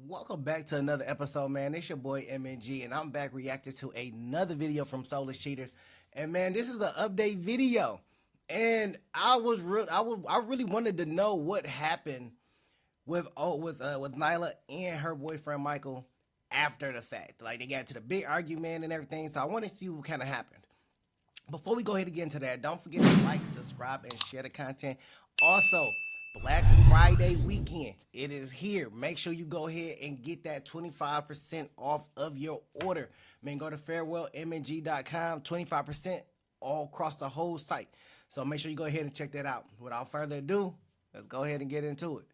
Welcome back to another episode, man. It's your boy MNG, and I'm back reacting to another video from Soulless Cheaters. And man, this is an update video, and I really wanted to know what happened with Nyla and her boyfriend Michael after the fact. Like, they got to the big argument and everything, so I want to see what kind of happened. Before we go ahead and get into that, don't forget to like, subscribe, and share the content. Also, Black Friday weekend, it is here. Make sure you go ahead and get that 25% off of your order. Man, go to farewellmng.com, 25% all across the whole site. So make sure you go ahead and check that out. Without further ado, let's go ahead and get into it.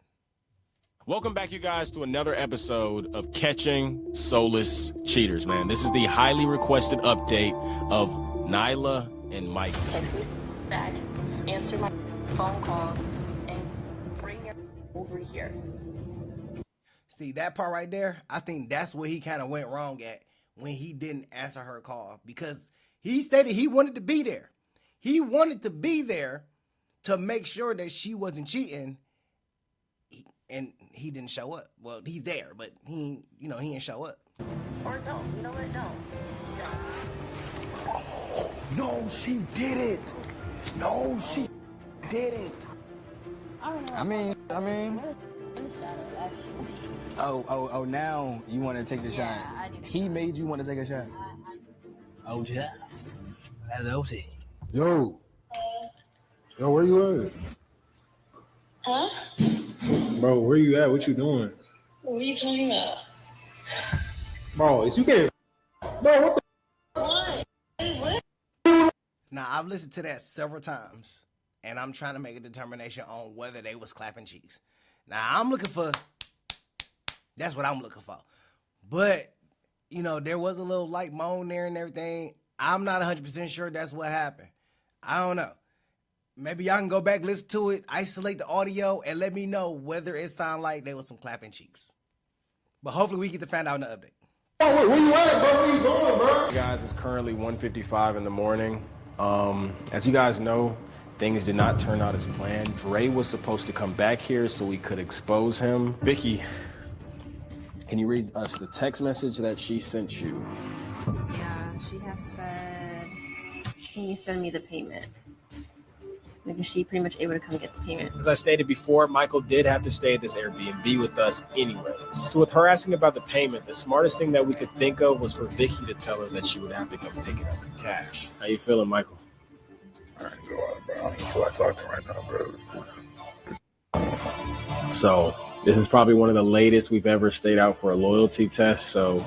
Welcome back, you guys, to another episode of Catching Soulless Cheaters, man. This is the highly requested update of Nyla and Mike. Text me back, answer my phone calls, and bring your over here. See, that part right there, I think that's where he kind of went wrong at when he didn't answer her call, because he stated he wanted to be there. He wanted to be there to make sure that she wasn't cheating, and he didn't show up. Well, he's there, but he didn't show up. Or no, you know what? No. No, she didn't. No, she didn't. I don't know. I mean. In the shadow, actually. Oh, now you want to take the shot. I do. He made you want to take a shot. I Oh, yeah. Hello. Yo, where you at? Huh? Bro, where you at? What you doing? What are you talking about? Bro, is you getting... Bro, what the... What? Hey, what? Now, I've listened to that several times, and I'm trying to make a determination on whether they was clapping cheeks. Now, that's what I'm looking for. But, there was a little light moan there and everything. I'm not 100% sure that's what happened. I don't know. Maybe y'all can go back, listen to it, isolate the audio, and let me know whether it sounded like there was some clapping cheeks. But hopefully we get to find out in the update. Oh, wait, where you at, bro? Where you going, bro? You guys, it's currently 1:55 in the morning. As you guys know, things did not turn out as planned. Dre was supposed to come back here so we could expose him. Vicky, can you read us the text message that she sent you? Yeah, she has said, can you send me the payment? Maybe she pretty much able to come get the payment. As I stated before, Michael did have to stay at this Airbnb with us anyway. So with her asking about the payment, the smartest thing that we could think of was for Vicky to tell her that she would have to come pick it up in cash. How you feeling, Michael? I ain't going, bro. I don't feel like talking right now, bro. So this is probably one of the latest we've ever stayed out for a loyalty test. So,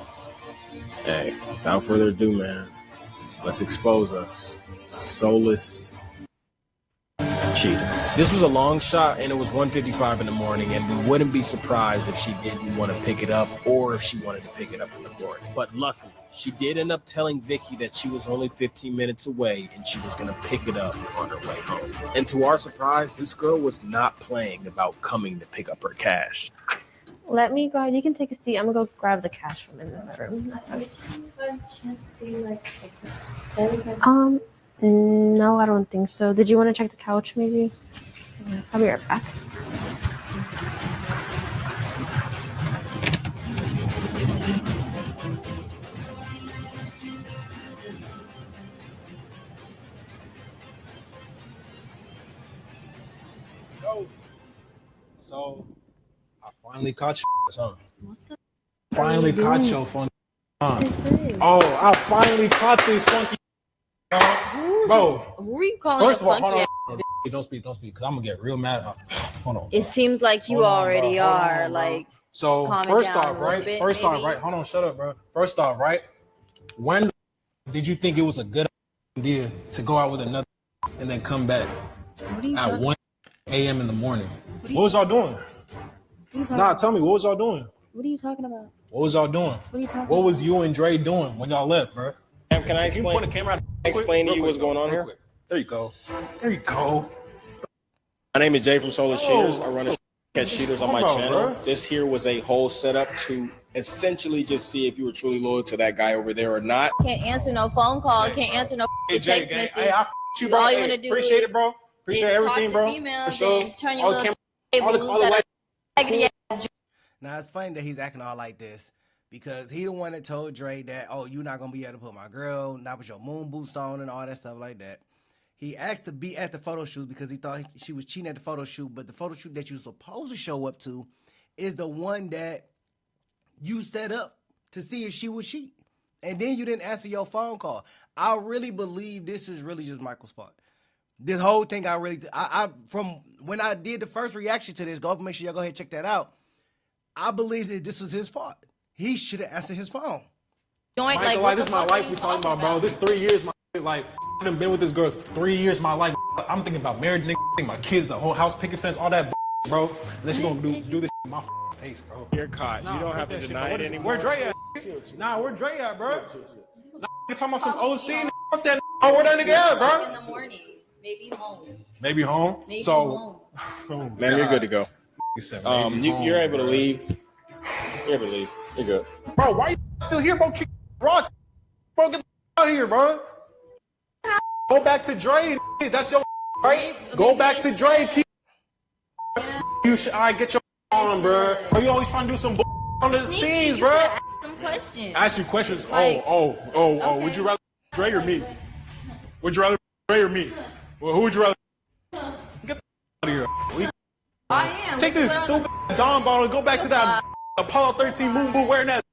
hey, without further ado, man, let's expose us. Soulless cheater. This was a long shot, and it was 1:55 in the morning, and we wouldn't be surprised if she didn't want to pick it up or if she wanted to pick it up in the morning. But luckily, she did end up telling Vicky that she was only 15 minutes away and she was going to pick it up on her way home. And to our surprise, this girl was not playing about coming to pick up her cash. Let me go. You can take a seat. I'm gonna go grab the cash from in the room. No, I don't think so. Did you want to check the couch, maybe? I'll be right back. So, I finally caught you, huh? What the? Finally caught your funky, huh? Oh, I finally caught this funky, bro. Who are you calling? First of all, funky hold on. Don't speak, because I'm gonna get real mad. Hold on. It seems like you already are. Like, so first off, right? Hold on, shut up, bro. First off, right? When did you think it was a good idea to go out with another and then come back at 1 a.m. in the morning? What was y'all doing? Tell me, what was y'all doing? What are you talking about? What was y'all doing? What are you talking What was you and Dre doing when y'all left, bro? Can I explain? The camera Explain to you what's going on here? There you go. There you go. My name is Jay from Soulless Cheaters. I run a Catch Cheaters on my channel. Bro. This here was a whole setup to essentially just see if you were truly loyal to that guy over there or not. can't answer no phone call. Can't answer no text message. Hey, you, bro. All you wanna do appreciate is it, bro. Appreciate everything, bro. Females, For sure. turn your little all the Now it's funny that he's acting all like this because he the one that told Dre that, oh, you're not gonna be able to put my girl, not with your moon boots on and all that stuff like that. He asked to be at the photo shoot because he thought she was cheating at the photo shoot, but the photo shoot that you're supposed to show up to is the one that you set up to see if she would cheat. And then you didn't answer your phone call. I really believe this is really just Michael's fault. This whole thing, I from when I did the first reaction to this, go make sure y'all go ahead and check that out. I believe that this was his fault. He should have answered his phone. Joint, Michael, like this is my life we talking about, bro. This 3 years, like I done been with this girl for 3 years, my life. I'm thinking about married nigga, my kids, the whole house picket fence, all that, bro. Unless you gonna do this in my face, bro. You're caught. You don't have to deny it anymore. Where Dre at? Nah, where Dre at, bro? Nah, you talking about some OC? Fuck that. Where that nigga at, bro? In the morning, maybe home. Maybe home. Maybe so, home. Man, you're good to go. You said you're able to leave. You're able to leave. You're good. Bro, why you still here, bro? Kick rocks. Bro, get the out of here, bro. Go back to Dre. That's your right. Go back to Dre. Keep. You should. All right, get your on, bro. Are you always trying to do some on the scenes, bro? Ask some questions. Ask you questions. Like, Oh. Would you rather Dre or me? Would you rather Dre or me? Well, who would you rather? Get the out of here. I am. Take this stupid Dawn bottle and go back to that Apollo 13 moon boot wearing that.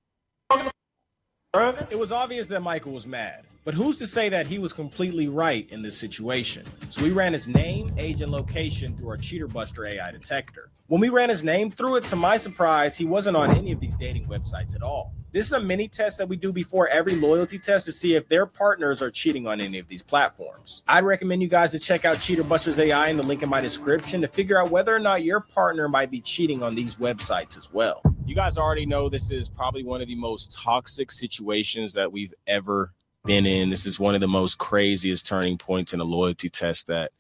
Bruh. It was obvious that Michael was mad, but who's to say that he was completely right in this situation? So we ran his name, age, and location through our Cheater Buster AI detector. When we ran his name through it, to my surprise, he wasn't on any of these dating websites at all. This is a mini test that we do before every loyalty test to see if their partners are cheating on any of these platforms. I'd recommend you guys to check out Cheater Buster's AI in the link in my description to figure out whether or not your partner might be cheating on these websites as well. You guys already know this is probably one of the most toxic situations that we've ever been in. This is one of the most craziest turning points in a loyalty test that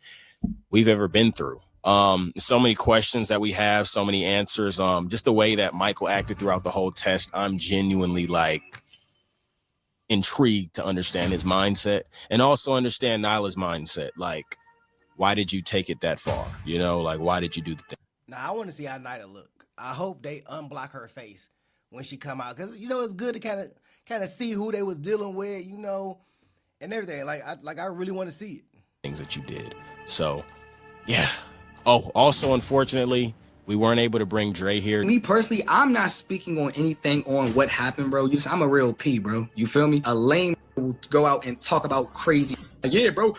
we've ever been through. So many questions that we have, so many answers. Just the way that Michael acted throughout the whole test, I'm genuinely like intrigued to understand his mindset and also understand Nyla's mindset. Like, why did you take it that far? You know, like, why did you do the thing? Now I want to see how Nyla look. I hope they unblock her face when she come out, because it's good to kind of see who they was dealing with, and everything. I really want to see it. Things that you did. So, yeah. Oh, also, unfortunately, we weren't able to bring Dre here. Me personally, I'm not speaking on anything on what happened, bro. I'm a real P, bro. You feel me? A lame will go out and talk about crazy. Like, yeah, bro.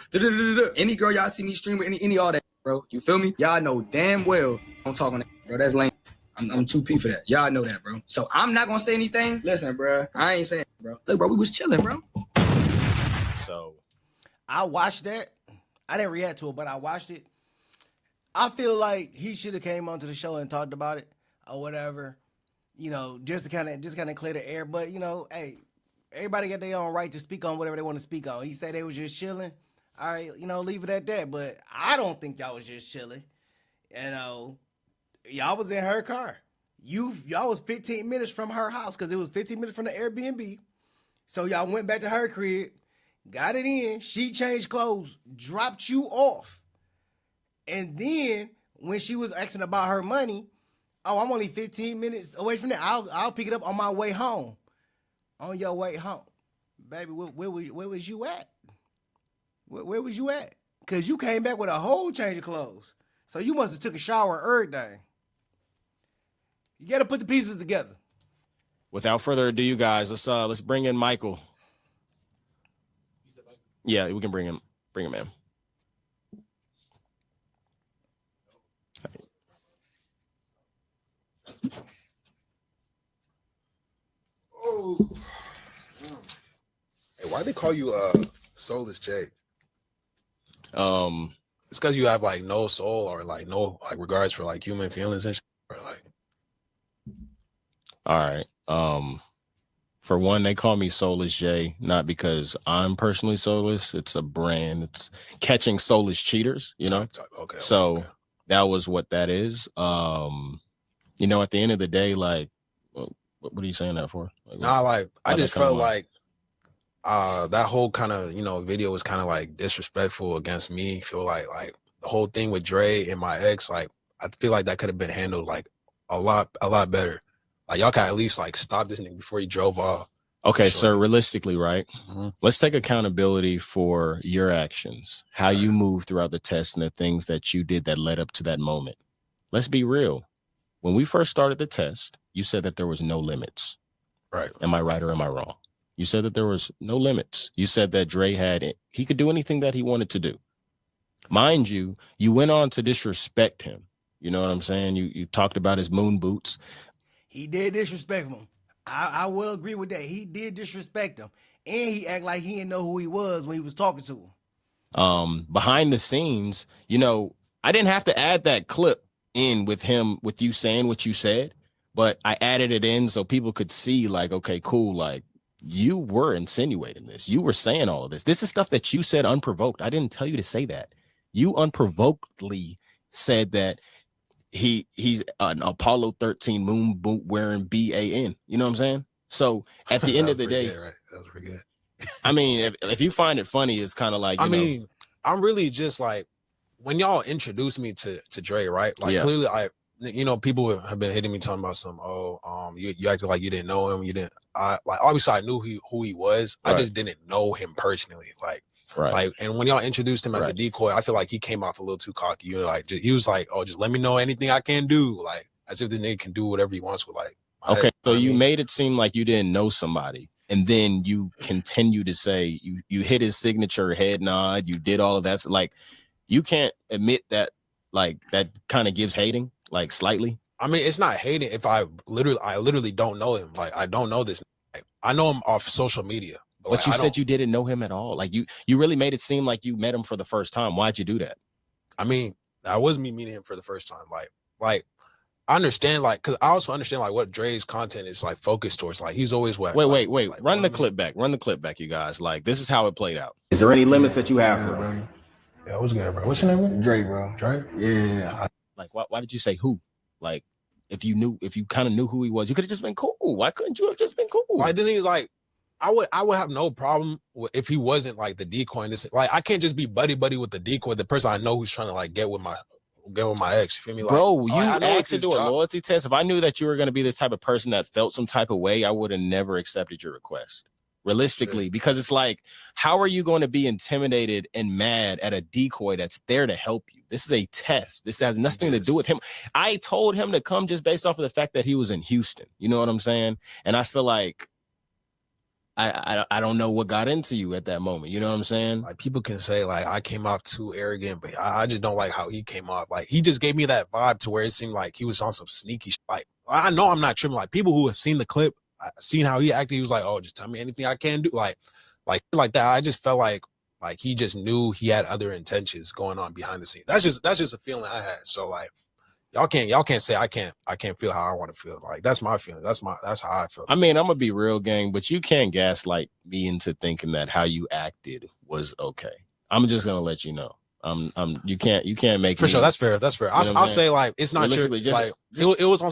Any girl y'all see me stream with, any all that, bro. You feel me? Y'all know damn well don't talk on that, bro. That's lame. I'm too P for that. Y'all know that, bro. So I'm not gonna say anything. Listen, bro. I ain't saying, bro. Look, bro, we was chilling, bro. So I watched that. I didn't react to it, but I watched it. I feel like he should have came onto the show and talked about it or whatever, just to kind of clear the air. But hey, everybody got their own right to speak on whatever they want to speak on. He said they was just chilling. All right, leave it at that. But I don't think y'all was just chilling. Y'all was in her car. Y'all was 15 minutes from her house because it was 15 minutes from the Airbnb. So y'all went back to her crib, got it in. She changed clothes, dropped you off. And then when she was asking about her money, oh, I'm only 15 minutes away from there. I'll pick it up on my way home. On your way home. Baby, where was you at? Where was you at? Because you came back with a whole change of clothes. So you must have took a shower or everything. You got to put the pieces together. without further ado, you guys, let's bring in Michael. Yeah, we can bring him in. Oh. Hey, why they call you Soulless J? It's because you have like no soul or like no like regards for like human feelings and shit, or like. All right. For one, they call me Soulless J, not because I'm personally soulless. It's a brand. It's catching soulless cheaters, you know? Okay. So that was what that is. You know, at the end of the day, like, what are you saying that for? Like, I just felt like that whole kind of, video was kind of like disrespectful against me. Feel like the whole thing with Dre and my ex, like, I feel like that could have been handled like a lot better. Like y'all can at least like stop this nigga before he drove off. Okay, sir, realistically, right? Mm-hmm. Let's take accountability for your actions, how you moved throughout the test and the things that you did that led up to that moment. Let's be real. When we first started the test, you said that there was no limits. Right. Am I right or am I wrong? You said that there was no limits. You said that Dre he could do anything that he wanted to do. Mind you, you went on to disrespect him. You know what I'm saying? You talked about his moon boots. He did disrespect him. I will agree with that. He did disrespect him. And he act like he didn't know who he was when he was talking to him. Behind the scenes, you know, I didn't have to add that clip in with you saying what you said, but I added it in so people could see like, okay, cool. Like you were insinuating this. You were saying all of this. This is stuff that you said unprovoked. I didn't tell you to say that. You unprovokedly said that he's an Apollo 13 moon boot wearing BAN. You know what I'm saying? So at the end of the day, right? That was pretty good. I mean, if you find it funny, it's kind of like, I mean, I'm really just like, when y'all introduced me to Dre, right? Like clearly people have been hitting me talking about you acted like you didn't know him. You didn't, obviously I knew who he was. Right. I just didn't know him personally. And when y'all introduced him as the decoy, I feel like he came off a little too cocky. You know, like he was like, "Oh, just let me know anything I can do," like as if this nigga can do whatever he wants with like. Okay, so you made it seem like you didn't know somebody, and then you continue to say you hit his signature head nod, you did all of that. So, like, you can't admit that, like that kind of gives hating, like slightly. I mean, it's not hating if I literally don't know him. Like, I don't know this. Like, I know him off social media. But you said you didn't know him at all. Like you really made it seem like you met him for the first time. Why'd you do that? I mean, that was me meeting him for the first time. Like I understand, like, because I also understand like what Dre's content is like focused towards. Like he's always wait. Like, run the clip back. Run the clip back, you guys. Like this is how it played out. Is there any limits that you have for him? Yeah, what's good, bro? What's your name? Dre, bro. Dre? Yeah. Like why did you say who? Like if you kind of knew who he was, you could have just been cool. Why couldn't you have just been cool? Like the thing is like, I would have no problem if he wasn't like the decoy. And this, like, I can't just be buddy with the decoy, the person I know who's trying to like get with my ex. You feel me? Like, bro, you asked to do a loyalty test. If I knew that you were going to be this type of person that felt some type of way, I would have never accepted your request. Realistically, because it's like, how are you going to be intimidated and mad at a decoy that's there to help you? This is a test. This has nothing to do with him. I told him to come just based off of the fact that he was in Houston. You know what I'm saying? And I feel like I don't know what got into you at that moment. You know what I'm saying? Like people can say like I came off too arrogant, but I just don't like how he came off. Like he just gave me that vibe to where it seemed like he was on some sneaky shit. Like I know I'm not tripping. Like people who have seen the clip, seen how he acted, he was like, "Oh, just tell me anything I can do." Like that. I just felt like he just knew he had other intentions going on behind the scenes. That's just a feeling I had. So like y'all can't say I can't feel how I want to feel. Like that's my feeling. That's how I feel. I mean, I'm gonna be real, gang, but you can't gaslight me into thinking that how you acted was okay. I'm just gonna let you know. You can't make for sure. That's fair. I'll say like it's not sure. Like it was on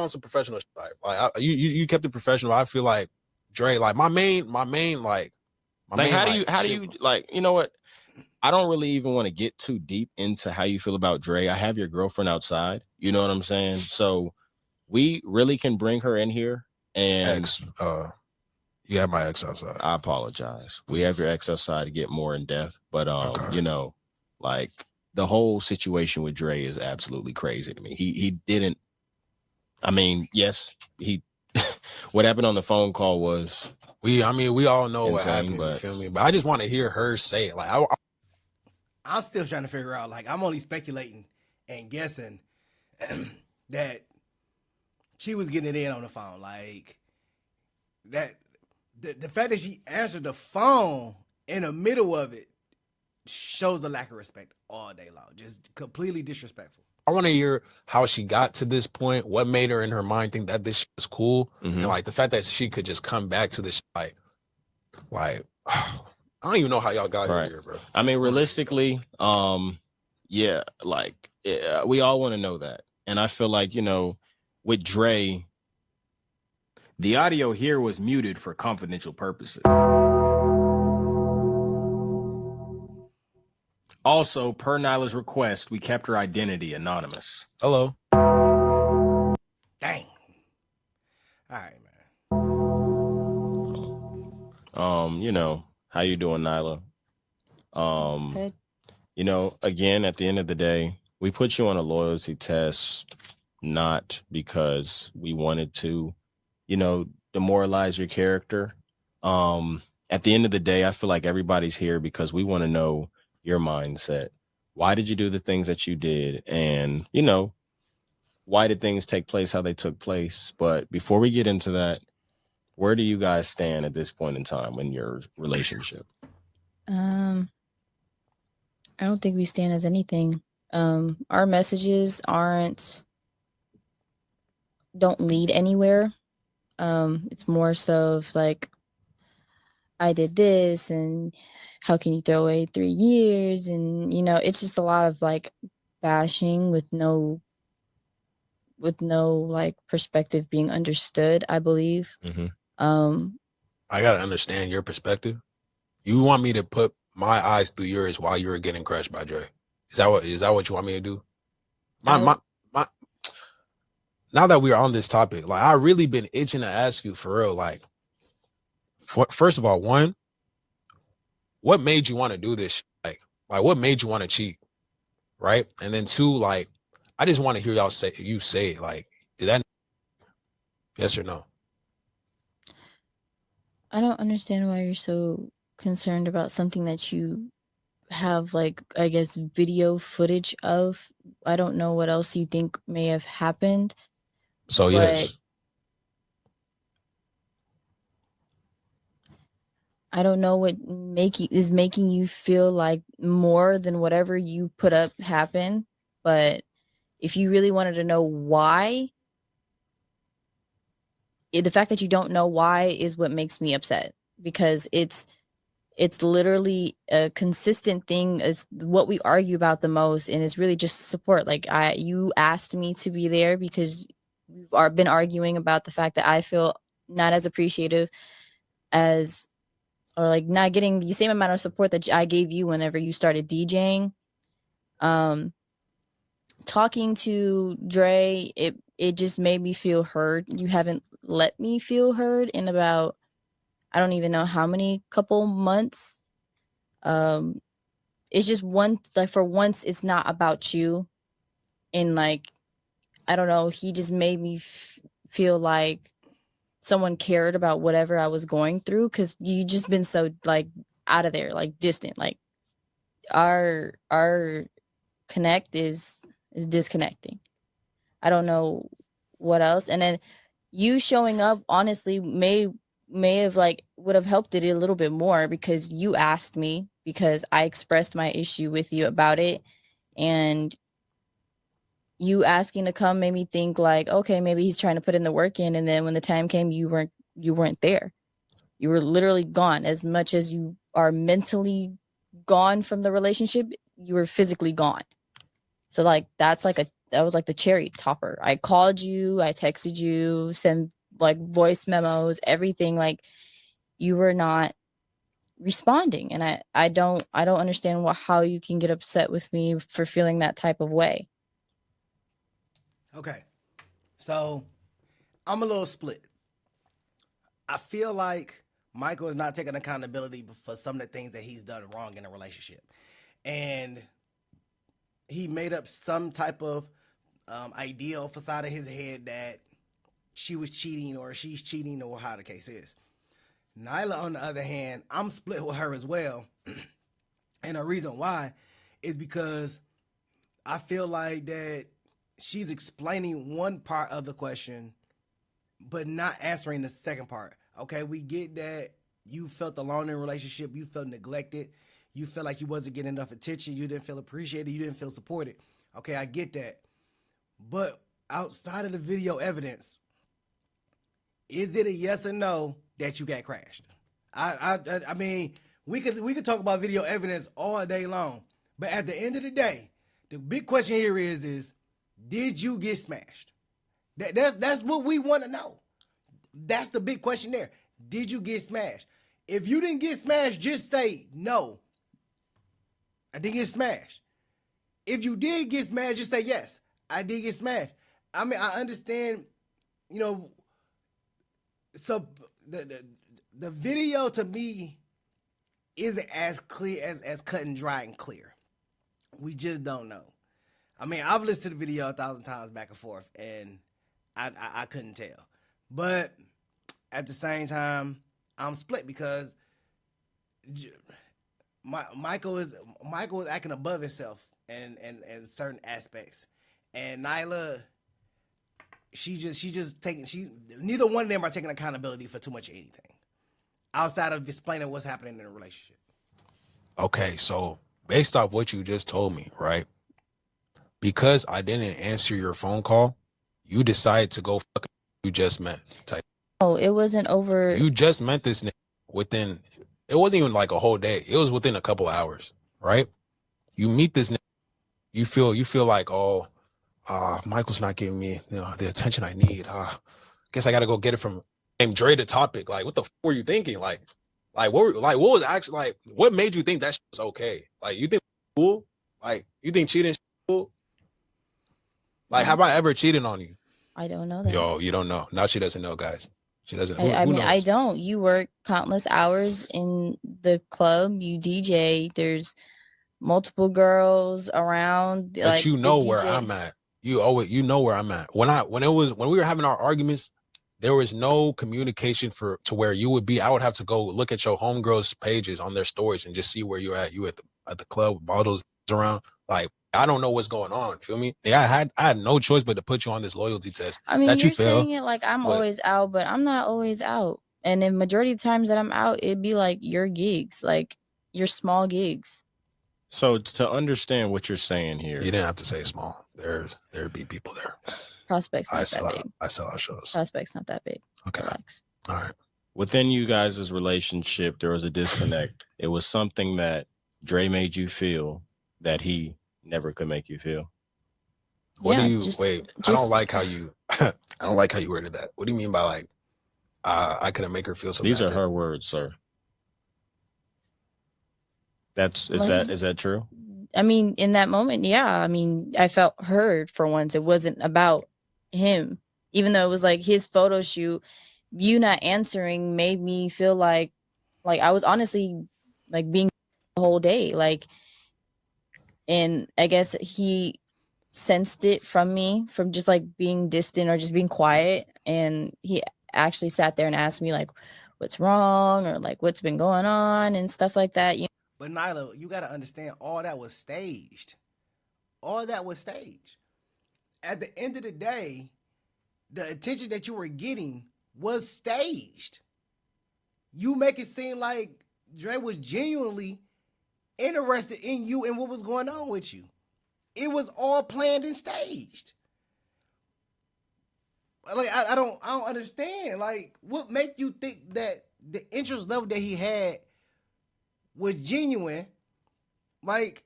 some professional. Like you kept it professional. I feel like Dre, like my main how do you like, you know what? I don't really even want to get too deep into how you feel about Dre. I have your girlfriend outside. You know what I'm saying? So we really can bring her in here and you have my ex outside. I apologize. We have your ex outside to get more in depth, but you know, like the whole situation with Dre is absolutely crazy to me. He didn't. I mean, yes, he. What happened on the phone call was we all know insane, what happened. But, you feel me? But I just want to hear her say it. Like I'm still trying to figure out. Like I'm only speculating and guessing that she was getting it in on the phone. Like that. The fact that she answered the phone in the middle of it shows a lack of respect all day long. Just completely disrespectful. I want to hear how she got to this point. What made her in her mind think that this shit was cool, and like the fact that she could just come back to this shit, like I don't even know how y'all got here, bro. I mean, realistically, yeah, like we all want to know that, and I feel like, you know, with Dre. The audio here was muted for confidential purposes. Also, per Nyla's request, we kept her identity anonymous. Hello. Dang. All right, man. How you doing, Nyla? Good. Again, at the end of the day, we put you on a loyalty test not because we wanted to, demoralize your character. At the end of the day, I feel like everybody's here because we want to know your mindset. Why did you do the things that you did? And, why did things take place how they took place? But before we get into that, where do you guys stand at this point in time in your relationship? I don't think we stand as anything. Our messages don't lead anywhere. It's more so of like, I did this and how can you throw away 3 years? And, it's just a lot of like bashing with no like perspective being understood, I believe. Mm-hmm. I gotta understand your perspective. You want me to put my eyes through yours while you were getting crushed by Dre? Is that what you want me to do? My now that we're on this topic, like I really been itching to ask you for real. Like, first of all, one, what made you want to do this? Like what made you want to cheat? Right? And then two, like, I just want to hear y'all say it. Like, did that yes or no? I don't understand why you're so concerned about something that you have, like, I guess, video footage of. I don't know what else you think may have happened. So yes. I don't know what is making you feel like more than whatever you put up happened. But if you really wanted to know why, the fact that you don't know why is what makes me upset, because it's literally a consistent thing. It's what we argue about the most, and it's really just support. Like, you asked me to be there because we've been arguing about the fact that I feel not as appreciative as, or like not getting the same amount of support that I gave you whenever you started DJing. Talking to Dre, it just made me feel heard. You haven't let me feel heard in about, I don't even know how many couple months. It's just for once, it's not about you. And like, I don't know, he just made me feel like someone cared about whatever I was going through, because you just been so like out of there, like distant. Like, our connect is disconnecting. I don't know what else. And then you showing up honestly may have like would have helped it a little bit more, because you asked me, because I expressed my issue with you about it, and you asking to come made me think like, okay, maybe he's trying to put in the work in. And then when the time came, you weren't there. You were literally gone. As much as you are mentally gone from the relationship, you were physically gone. So like, that was like the cherry topper. I called you, I texted you, sent like voice memos, everything. Like, you were not responding, and I don't understand how you can get upset with me for feeling that type of way. Okay. So I'm a little split. I feel like Michael is not taking accountability for some of the things that he's done wrong in a relationship. And he made up some type of ideal facade in his head that she was cheating or she's cheating or how the case is. Nyla, on the other hand, I'm split with her as well. And the reason why is because I feel like that she's explaining one part of the question, but not answering the second part. Okay, we get that you felt alone in a relationship, you felt neglected, you felt like you wasn't getting enough attention, you didn't feel appreciated, you didn't feel supported. Okay, I get that. But outside of the video evidence, is it a yes or no that you got crashed? I mean, we could talk about video evidence all day long, but at the end of the day, the big question here is did you get smashed? That's what we want to know. That's the big question there. Did you get smashed? If you didn't get smashed, just say no. I didn't get smashed. If you did get smashed, just say yes. I did get smashed. I mean, I understand, you know, So the video to me isn't as clear as cut and dry and clear. We just don't know. I mean, I've listened to the video 1,000 times back and forth, and I couldn't tell. But at the same time, I'm split because Michael is acting above himself in certain aspects, and Nyla, she just taking neither one of them are taking accountability for too much of anything outside of explaining what's happening in a relationship. Okay, so based off what you just told me, right? Because I didn't answer your phone call, you decided to go fuck you just met. Type. Oh, it wasn't over. You just met this nigga within, it wasn't even like a whole day. It was within a couple of hours, right? You meet this nigga, you feel like, oh, Michael's not giving me, the attention I need. Guess I gotta go get it from Dre the topic. Like, what the fuck were you thinking? Like what was actually, like, what made you think that shit was okay? Like, you think cool? Like, you think cheating is cool? Like, have I ever cheated on you? I don't know that. Yo, you don't know. Now she doesn't know, guys. She doesn't. I mean, knows? I don't. You work countless hours in the club. You DJ. There's multiple girls around. But like, you know where I'm at. You know where I'm at. When we were having our arguments, there was no communication to where you would be. I would have to go look at your homegirls' pages on their stories and just see where you're at. You at the club with all those around. Like, I don't know what's going on. Feel me? Yeah, I had no choice but to put you on this loyalty test. I mean, that you're you fail, saying it like I'm always out, but I'm not always out. And the majority of times that I'm out, it'd be like your gigs, like your small gigs. So to understand what you're saying here, you didn't have to say small. There'd be people there. Prospects not that big. I sell out shows. Prospects not that big. Okay. Relax. All right. Within you guys' relationship, there was a disconnect. It was something that Dre made you feel that he never could make you feel. What do you wait? I don't like how you I don't like how you worded that. What do you mean by, like, I couldn't make her feel something? These are her words, sir. Is that true? I mean, in that moment, yeah. I mean, I felt heard for once. It wasn't about him, even though it was like his photo shoot. You not answering made me feel like I was honestly like being the whole day, like, and I guess he sensed it from me, from just like being distant or just being quiet, and he actually sat there and asked me like, what's wrong, or like what's been going on and stuff like that. But Nyla, you got to understand, all that was staged. All that was staged. At the end of the day, the attention that you were getting was staged. You make it seem like Dre was genuinely interested in you and what was going on with you. It was all planned and staged. Like, I don't understand. Like, what make you think that the interest level that he had was genuine? Like,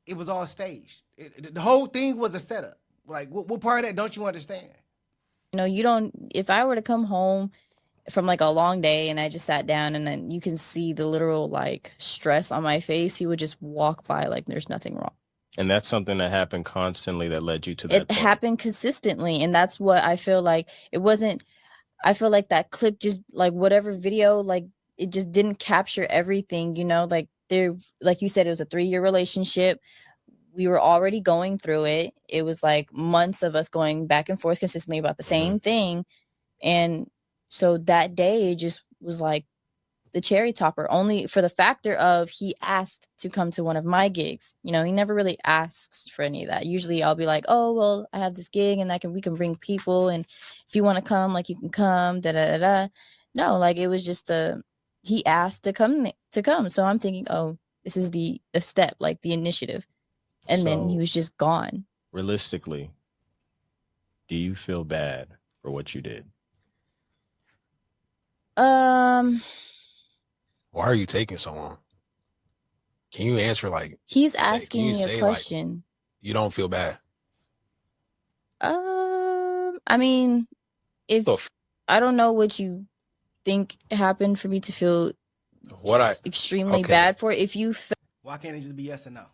it was all staged. The whole thing was a setup. Like, what part of that don't you understand? You don't. If I were to come home from like a long day and I just sat down, and then you can see the literal like stress on my face, he would just walk by like there's nothing wrong. And that's something that happened constantly that led you to that. It happened consistently, and that's what I feel like. It wasn't. I feel like that clip just like whatever video, like it just didn't capture everything. Like like you said, it was a 3-year relationship. We were already going through it. It was like months of us going back and forth consistently about the same thing. And so that day it just was like the cherry topper, only for the factor of he asked to come to one of my gigs. He never really asks for any of that. Usually I'll be like, oh, well, I have this gig and we can bring people. And if you want to come, like you can come, No, like it was just he asked to come. So I'm thinking, oh, this is the step, like the initiative. And then he was just gone. Realistically, do you feel bad for what you did? Why are you taking so long? Can you answer like he's asking me a question? Like, you don't feel bad? I mean, if I don't know what you think happened for me to feel extremely bad for. If you why can't it just be yes or no?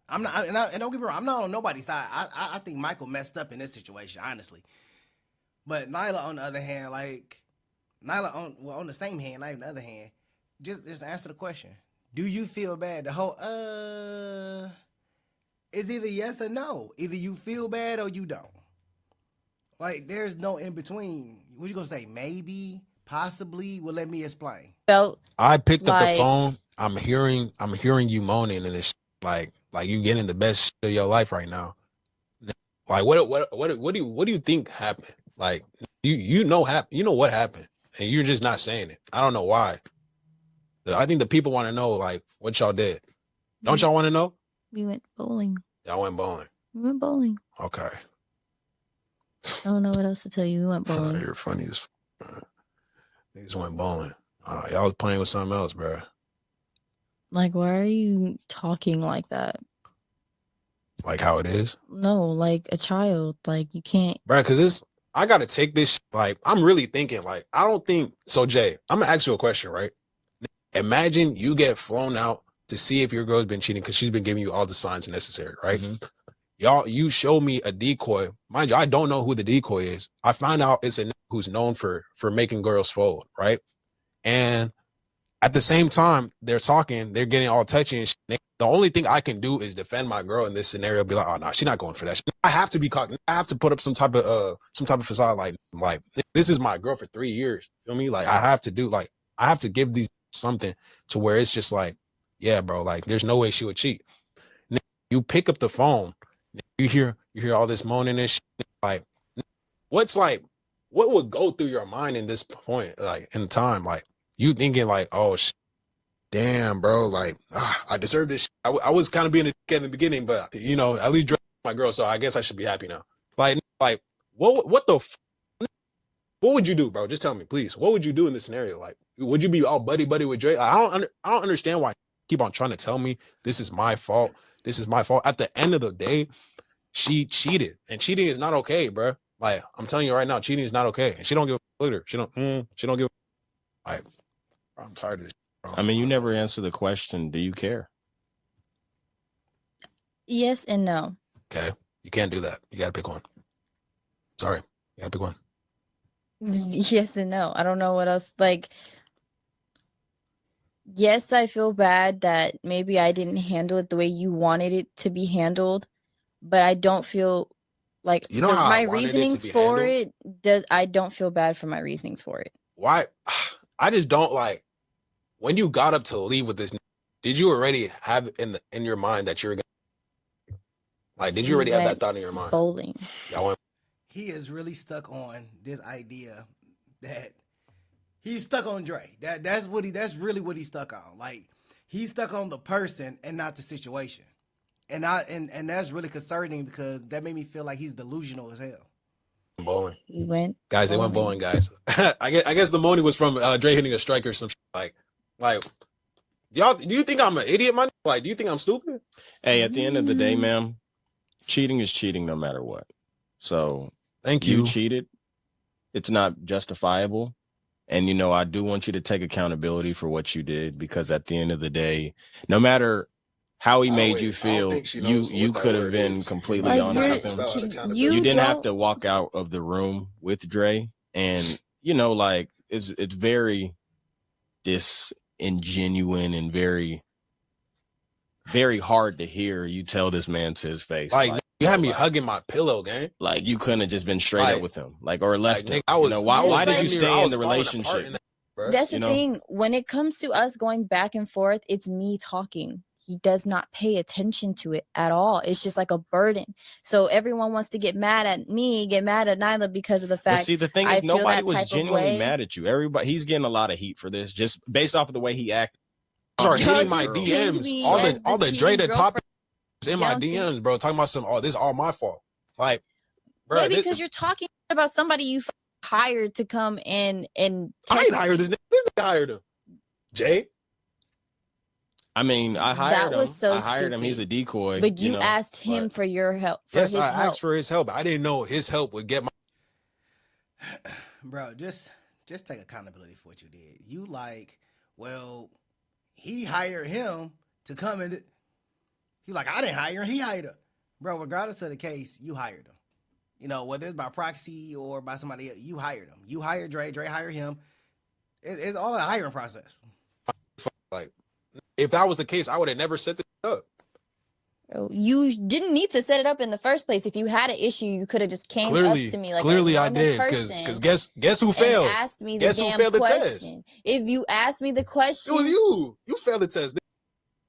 I'm not, and don't get me wrong, I'm not on nobody's side. I think Michael messed up in this situation, honestly. But Nyla, on the other hand, like Nyla on the same hand, not even the other hand, just answer the question. Do you feel bad? The whole it's either yes or no. Either you feel bad or you don't. Like there's no in between. What you gonna say? Maybe, possibly. Well, let me explain. Felt I picked up the like phone. I'm hearing you moaning and it's like you getting the best shit of your life right now. Like what do you think happened? Like you know what happened, and you're just not saying it. I don't know why. I think the people want to know like what y'all did. Don't y'all want to know? we went bowling. Y'all went bowling. We went bowling. Okay. I don't know what else to tell you. We went bowling. You're funny as niggas went bowling. Y'all was playing with something else, bro. Like, why are you talking like that? Like how it is? No, like a child. Like you can't. Bro, because I got to take this. Like, I'm really thinking, like, I don't think. So, Jay, I'm going to ask you a question, right? Imagine you get flown out to see if your girl's been cheating because she's been giving you all the signs necessary, right? Y'all, you show me a decoy. Mind you, I don't know who the decoy is. I find out it's a nigga who's known for making girls fold, right? And at the same time, they're talking, they're getting all touchy and shit. The only thing I can do is defend my girl in this scenario. Be like, oh no, she's not going for that. I have to be cocky. I have to put up some type of facade. Like this is my girl for 3 years. You know what I mean? Like I have to do. Like I have to give these something to where it's just like, yeah, bro. Like there's no way she would cheat. You pick up the phone. You hear all this moaning and shit. Like what would go through your mind in this point, like in time, like you thinking like, oh. Damn, bro, like I deserve this. I was kind of being a dick in the beginning, but you know, at least my girl, so I guess I should be happy now. Like what what would you do, bro? Just tell me, please. What would you do in this scenario? Like, would you be all buddy with Dre? I don't understand why you keep on trying to tell me this is my fault. This is my fault. At the end of the day, she cheated, and cheating is not okay, bro. Like I'm telling you right now, cheating is not okay, and she don't give a later. She don't give. Like, I'm tired of this. I mean, you never answer the question, do you care? Yes and no. Okay. You can't do that. You got to pick one. Sorry. You got to pick one. Yes and no. I don't know what else. Like, yes, I feel bad that maybe I didn't handle it the way you wanted it to be handled, but I don't feel like you know how my reasonings for it I don't feel bad for my reasonings for it. Why? I just don't like. When you got up to leave with this, did you already have in your mind that you're gonna like? Did you already have that thought in your mind? Bowling. He is really stuck on this idea that he's stuck on Dre. That's really what he's stuck on. Like he's stuck on the person and not the situation, and that's really concerning because that made me feel like he's delusional as hell. Bowling. We went. Guys, they went bowling, guys. I guess the moaning was from Dre hitting a strike or some shit. Like, y'all, do you think I'm an idiot, man? Like, do you think I'm stupid? Hey, at the end of the day, ma'am, cheating is cheating no matter what. So, thank you. You cheated. It's not justifiable. And, you know, I do want you to take accountability for what you did because at the end of the day, no matter how he made you feel, you could have been completely honest with him. You didn't have to walk out of the room with Dre. And, you know, like, it's very disingenuous and very, very hard to hear you tell this man to his face. Like you had me hugging my pillow, gang. Like you couldn't have just been straight up with him, like or left him. I was, you know, why did you stay in the relationship? That's the thing. When it comes to us going back and forth, it's me talking. He does not pay attention to it at all. It's just like a burden. So everyone wants to get mad at me, get mad at Nyla because of the fact. But see, the thing is, nobody was genuinely mad at you. Everybody, he's getting a lot of heat for this, just based off of the way he acted. Start hitting my DMs. All the Dre the topics in my DMs, bro. Talking about some. Oh, this is all my fault. Like, bro, maybe because you're talking about somebody you hired to come and. I ain't hired this nigga. This nigga hired him. Jay. I mean, I hired him. So I hired him. He's a decoy. But you asked him for your help. Yes, I asked for his help. I didn't know his help would get my. Bro, just take accountability for what you did. You like, well, he hired him to come and. He like, I didn't hire him. He hired him. Bro, regardless of the case, you hired him. You know, whether it's by proxy or by somebody else, you hired him. You hired Dre. Dre hired him. It's all a hiring process. Like, if that was the case, I would have never set this up. You didn't need to set it up in the first place. If you had an issue, you could have just came up to me like clearly a I normal did, person. because guess who failed? And asked me the Guess who damn failed the question. test? If you asked me the question, It was you. You failed the test.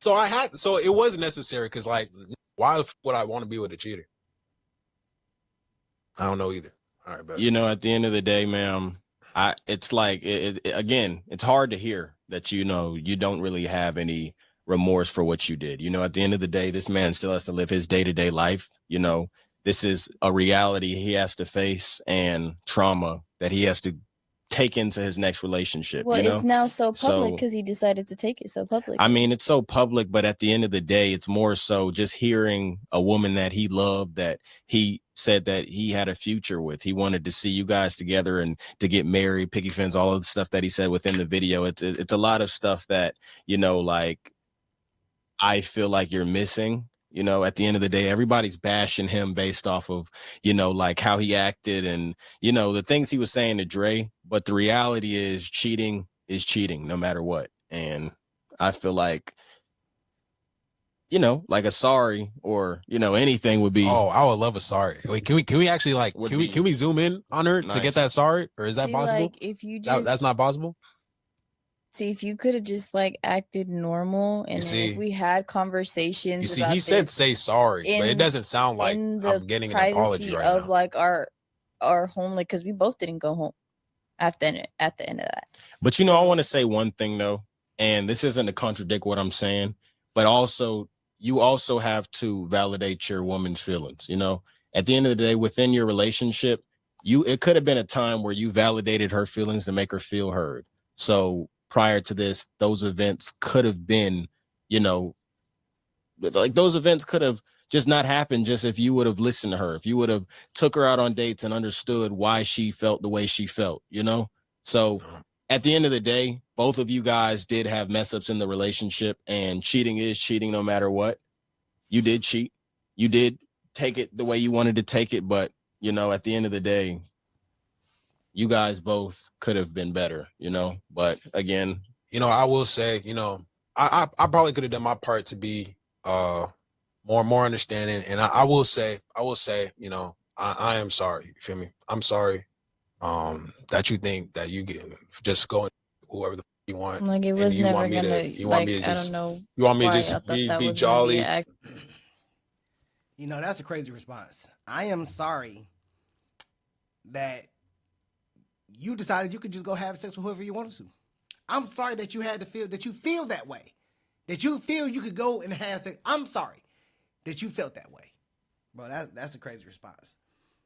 So it was necessary because, like, why would I want to be with a cheater? I don't know either. All right, but You know, at the end of the day, ma'am, it's like again, it's hard to hear that, you know, you don't really have any remorse for what you did. You know, at the end of the day, this man still has to live his day-to-day life. You know, this is a reality he has to face and trauma that he has to take into his next relationship. well, you know? it's now so public So, because he decided to take it so public. I mean, it's so public, but at the end of the day, it's more so just hearing a woman that he loved, that he said that he had a future with. He wanted to see you guys together and to get married, picky fence, all of the stuff that he said within the video. It's a lot of stuff that, you know, like, I feel like you're missing. You know, at the end of the day, everybody's bashing him based off of, you know, like how he acted and, you know, the things he was saying to Dre. But the reality is cheating no matter what. And I feel like, you know, like a sorry or, you know, anything would be. Oh, I would love a sorry. Wait, can we actually, like, can we zoom in on her to get that sorry, or is that possible? Like, if you just That's not possible. see, if you could have just like acted normal, and then if we had conversations. You see, about he said say sorry, but it doesn't sound like in the I'm getting an apology right of now. like our home, like, because we both didn't go home at the end of that. But, you know, I want to say one thing, though, and this isn't to contradict what I'm saying, but also you also have to validate your woman's feelings. You know, at the end of the day, within your relationship, it could have been a time where you validated her feelings to make her feel heard. So prior to this, those events could have been, you know, like those events could have just not happened just if you would have listened to her, if you would have took her out on dates and understood why she felt the way she felt, you know? So at the end of the day, both of you guys did have mess ups in the relationship, and cheating is cheating no matter what. You did cheat. You did take it the way you wanted to take it. But, you know, at the end of the day, you guys both could have been better, you know? But again, you know, I will say, you know, I probably could have done my part to be more understanding. And I will say, you know, I am sorry. You feel me? I'm sorry that you think that you get just going whoever the you want. Like, it was never gonna, you want me to just, I don't know. You want me to why just I thought be was jolly. You know, that's a crazy response. I am sorry that you decided you could just go have sex with whoever you wanted to. I'm sorry that you had to feel that you feel that way. That you feel you could go and have sex. I'm sorry that you felt that way. Bro, that's a crazy response.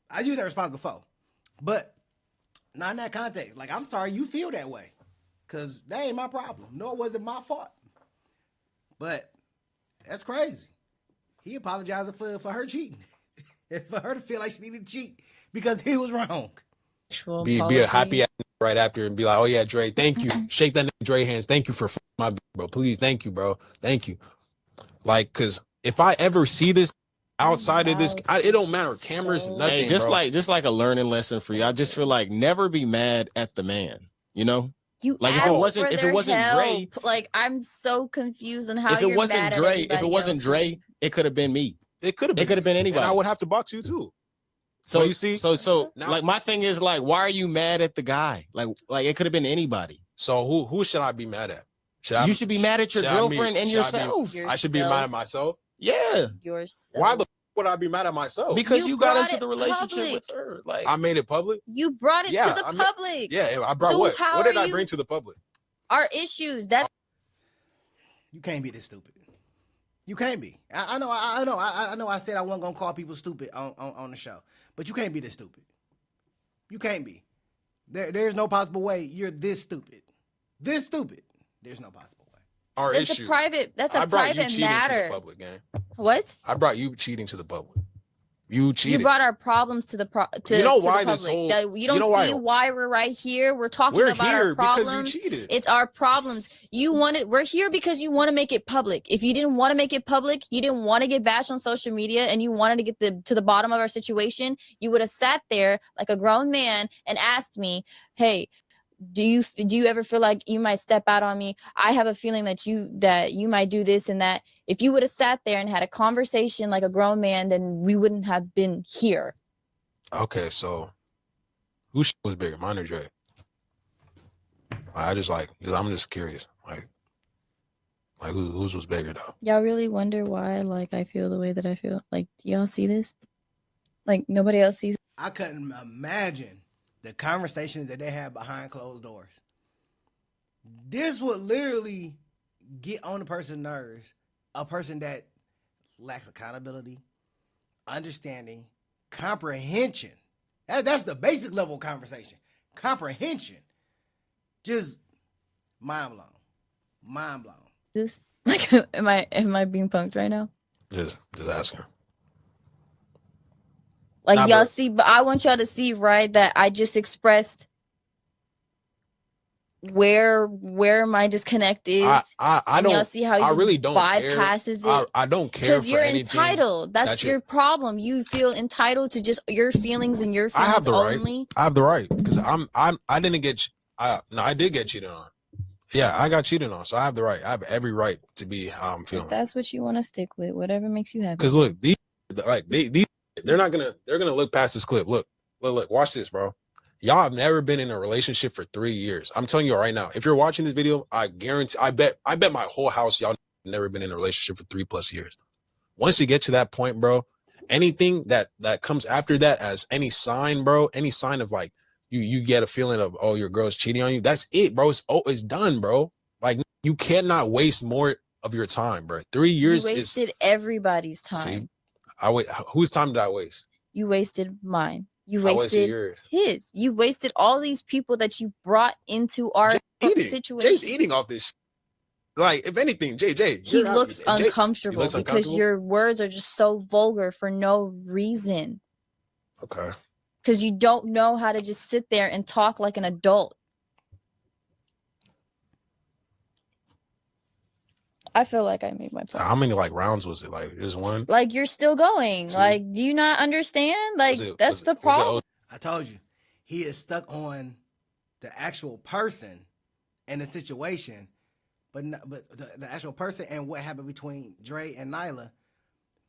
I used that response before. But not in that context. Like, I'm sorry you feel that way. Because that ain't my problem. Nor was it my fault. But that's crazy. He apologizing for her cheating. And for her to feel like she needed to cheat because he was wrong. Be a happy right after and be like, oh yeah, Dre, thank you. Shake that Dre hands. Thank you for my bro. Please, thank you, bro. Thank you. Like, because if I ever see this outside of this, it don't matter. Cameras, nothing. Hey, just bro. like a learning lesson for you. I just feel like never be mad at the man. You know, You like if it wasn't Dre, like, I'm so confused on how if it wasn't Dre, it could have been me. It could have been anybody. And I would have to box you too. So you see, so now, like, my thing is, like, why are you mad at the guy? Like it could have been anybody. So who should I be mad at? You should be mad at your girlfriend and yourself. I should be mad at myself. Yeah. Yourself. Why the would I be mad at myself? Because you got into the relationship with her. Like, I made it public. You brought it to the public. Yeah, I brought what? What did I bring to the public? Our issues. That you can't be this stupid. You can't be. I know. I said I wasn't gonna call people stupid on the show, but you can't be this stupid. You can't be. There's no possible way you're this stupid. This stupid. There's no possible way. Our issue. That's a private matter. To the public, gang. What? I brought you cheating to the public. You cheated. You brought our problems to the You know to why the this public. whole- That you don't you know see why- why we're right here. We're talking We're about here our because you problems. cheated. It's our problems. We're here because you want to make it public. If you didn't want to make it public, you didn't want to get bashed on social media, and you wanted to get to the bottom of our situation, you would have sat there like a grown man and asked me, "Hey, do you ever feel like you might step out on me? I have a feeling that you might do this and that." If you would have sat there and had a conversation like a grown man, then we wouldn't have been here. Okay, so who was bigger, mine or Dre? I'm just curious. Like whose was bigger though? Y'all really wonder why like I feel the way that I feel? Like, do y'all see this? Like nobody else sees. I couldn't imagine the conversations that they had behind closed doors. This would literally get on the person's nerves. A person that lacks accountability, understanding, comprehension. That's the basic level of conversation. Comprehension. Just mind blown. Mind blown. This like am I being punked right now? Just asking. Like Nah, y'all but- see, but I want y'all to see, right, that I just expressed where my disconnect is. I and don't y'all see how he I just really don't bypasses care. it. I don't care Because for you're anything entitled. That's that you- your problem. You feel entitled to just your feelings and your I feelings have the only. right. I have the right because I didn't get. I did get cheated on. Yeah, I got cheated on, so I have the right. I have every right to be how I'm If feeling. that's what you want to stick with, whatever makes you happy. Because look, they're not gonna look past this clip. Look, watch this, bro. Y'all have never been in a relationship for 3 years. I'm telling you right now. If you're watching this video, I bet my whole house y'all never been in a relationship for 3+ years. Once you get to that point, bro, anything that comes after that as any sign, bro, any sign of like you get a feeling of, oh, your girl's cheating on you, that's it, bro. It's done, bro. Like, you cannot waste more of your time, bro. 3 years You wasted everybody's time. See, whose time did I waste? You wasted mine. You I wasted wasted yours. his. You wasted all these people that you brought into our situation. Jay's eating off this. Like, if anything, Jay, He looks Jay, uncomfortable he looks because uncomfortable? your words are just so vulgar for no reason. Okay. Because you don't know how to just sit there and talk like an adult. I feel like I made my point. How many like rounds was it? Like, just one? Like, you're still going. Two. Like, do you not understand? Like, that's the problem. I told you, he is stuck on the actual person and the situation, but the actual person and what happened between Dre and Nyla.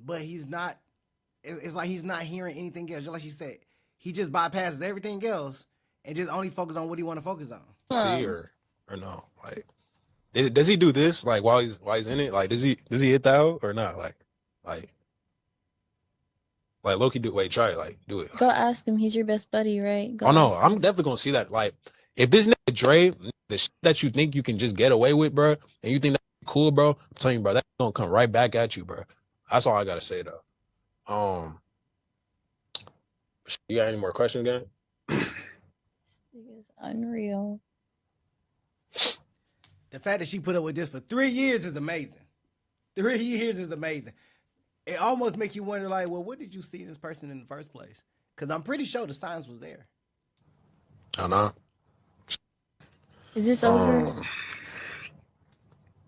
But he's not. It's like he's not hearing anything else. Just like you said, he just bypasses everything else and just only focus on what he want to focus on. See or no? Like, does he do this like while he's in it? Like, does he hit that out or not? Like Loki do. Wait, try it. Like, do it. Go ask him. He's your best buddy, right? Go Oh no, ask him. I'm definitely gonna see that. Like, if this nigga Dre, the shit that you think you can just get away with, bro, and you think that's cool, bro, I'm telling you, bro, that's gonna come right back at you, bro. That's all I gotta say though. You got any more questions, gang? This is unreal. The fact that she put up with this for 3 years is amazing. 3 years is amazing. It almost makes you wonder, like, well, what did you see in this person in the first place? Because I'm pretty sure the signs was there. I know. Is this over?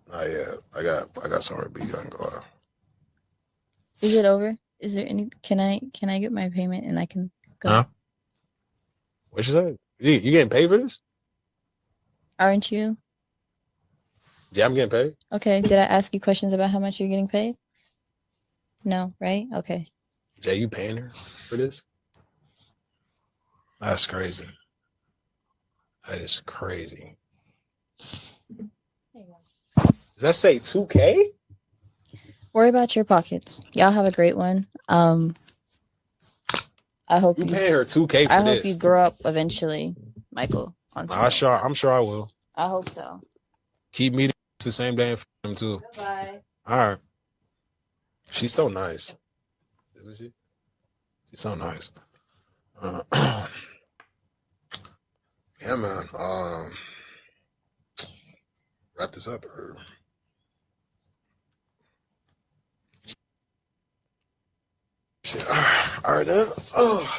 Not yet. I got somewhere to be. I can go out. Is it over? Is there any? Can I get my payment and I can go? Huh? What you say? You getting paid for this? Aren't you? Yeah, I'm getting paid. Okay. Did I ask you questions about how much you're getting paid? No, right? Okay. Jay, you paying her for this? That's crazy. That is crazy. Does that say 2K? Worry about your pockets. Y'all have a great one. I hope You you. paying her 2K for I this? hope you grow up eventually, Michael. On I'm sure I will. I hope so. Keep meeting the same day for him too. Bye. All right. She's so nice. Isn't she? She's so nice. Yeah, man. Wrap this up. Or... Shit. All right, then. Oh.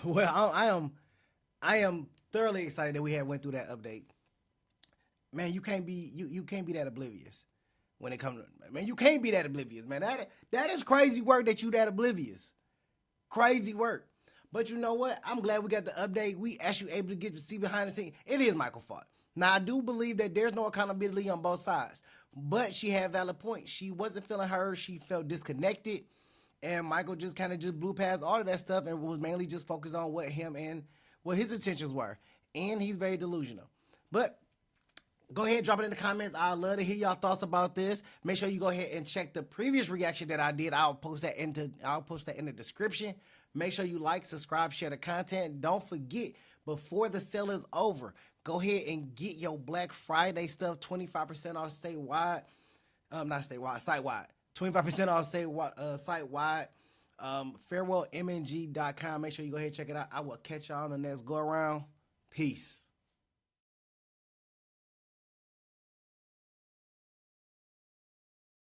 Well, I am thoroughly excited that we had went through that update. Man, you can't be you can't be that oblivious when it comes to, man, you can't be that oblivious, man. That is crazy work that you that oblivious. Crazy work. But you know what? I'm glad we got the update. We actually able to get to see behind the scenes. It is Michael's fault. Now I do believe that there's no accountability on both sides. But she had valid points. She wasn't feeling her. She felt disconnected. And Michael just kind of just blew past all of that stuff and was mainly just focused on what him and what his intentions were. And he's very delusional. But go ahead and drop it in the comments. I'd love to hear y'all thoughts about this. Make sure you go ahead and check the previous reaction that I did. I'll post that in the description. Make sure you like, subscribe, share the content. Don't forget, before the sale is over, go ahead and get your Black Friday stuff 25% off statewide. Not statewide, site-wide. 25% off site-wide. Farewellmng.com. Make sure you go ahead and check it out. I will catch y'all on the next go around. Peace.